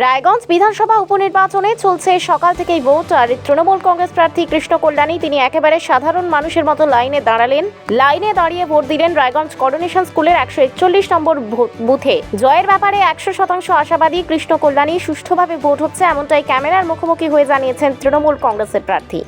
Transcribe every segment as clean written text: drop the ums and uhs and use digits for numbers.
রায়গঞ্জ বিধানসভা উপনির্বাচনে চলছে সকাল থেকেই ভোট। আর তৃণমূল কংগ্রেস প্রার্থী কৃষ্ণ কল্যাণী তিনি একেবারে সাধারণ মানুষের মতো লাইনে দাঁড়ালেন। লাইনে দাঁড়িয়ে ভোট দিলেন রায়গঞ্জ করোনেশন স্কুলের 141 নম্বর বুথে। জয়ের ব্যাপারে 100% আশাবাদী কৃষ্ণ কল্যাণী। সুষ্ঠুভাবে ভোট হচ্ছে এমনটাই ক্যামেরার মুখোমুখি হয়ে জানিয়েছেন তৃণমূল কংগ্রেসের প্রার্থী।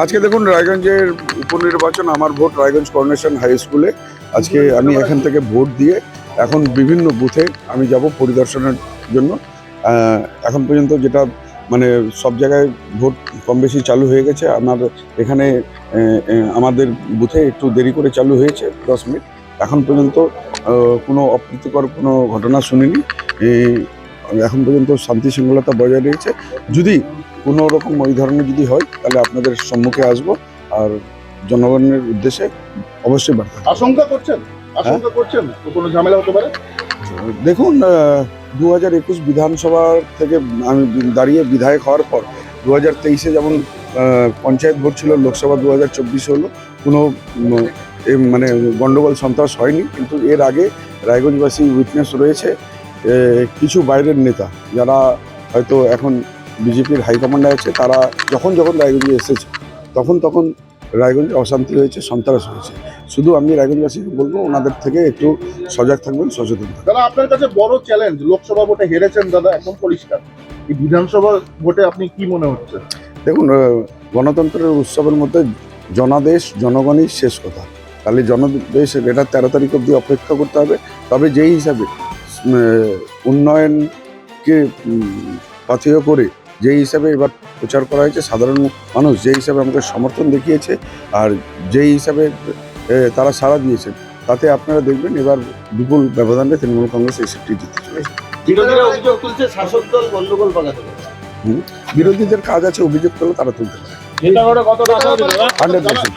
আজকে দেখুন রায়গঞ্জের উপনির্বাচন, আমার ভোট রায়গঞ্জ করোনেশন হাই স্কুলে। আজকে আমি এখান থেকে ভোট দিয়ে এখন বিভিন্ন বুথে আমি যাব পরিদর্শনের জন্য। এখন পর্যন্ত যেটা মানে সব জায়গায় ভোট কম বেশি চালু হয়ে গেছে। আমার এখানে আমাদের বুথে একটু দেরি করে চালু হয়েছে 10 মিনিট। এখন পর্যন্ত কোনো অপ্রীতিকর কোনো ঘটনা শুনিনি। এখন পর্যন্ত শান্তি শৃঙ্খলতা বজায় রয়েছে। যদি কোনো রকম ওই ধরনের যদি হয় তাহলে আপনাদের সম্মুখে আসব আর জনগণের উদ্দেশ্যে অবশ্যই বার্তা। আশঙ্কা করছেন কোনো ঝামেলা হতে পারে? দেখুন, 2021 বিধানসভা থেকে আমি দাঁড়িয়ে বিধায়ক হওয়ার পর 2023-এ যেমন পঞ্চায়েত ভোট ছিল, লোকসভা 2024 হলো, কোনো মানে গণ্ডগোল সন্ত্রাস হয়নি। কিন্তু এর আগে রায়গঞ্জবাসী উইটনেস রয়েছে কিছু বাইরের নেতা যারা হয়তো এখন বিজেপির হাইকমান্ডে আছে, তারা যখন রায়গঞ্জে এসেছে তখন রায়গঞ্জে অশান্তি হয়েছে, সন্ত্রাস হয়েছে। শুধু আমি রায়গঞ্জবাসীকে বলবো ওনাদের থেকে একটু সজাগ থাকবেন, সচেতন থাকবেন। দাদা, আপনার কাছে বড় চ্যালেঞ্জ, লোকসভা ভোটে হেরেছেন দাদা, একদম পরিষ্কার। এই বিধানসভা ভোটে আপনি কি মনে হচ্ছে? দেখুন, গণতন্ত্রের উৎসবের মধ্যে জনাদেশ জনগণই শেষ কথা। তাহলে জনদেশ এটা 13 তারিখ অবধি অপেক্ষা করতে হবে। তবে যেই হিসাবে উন্নয়নকে পাথেয় করে যেই হিসাবে এবার প্রচার করা হয়েছে, সাধারণ মানুষ যে হিসাবে আমাকে সমর্থন দেখিয়েছে আর যেই হিসাবে তারা সাড়া দিয়েছেন, তাতে আপনারা দেখবেন এবার বিপুল ব্যবধানে তৃণমূল কংগ্রেস এই সিটটি জিততে চলেছে। বিরোধীরা অভিযোগ তুলছে শাসক দল গন্ডগোল পাকাতে পারে। বিরোধীদের কাজ আছে অভিযোগ করলে তারা তুলতে পারে। 100%।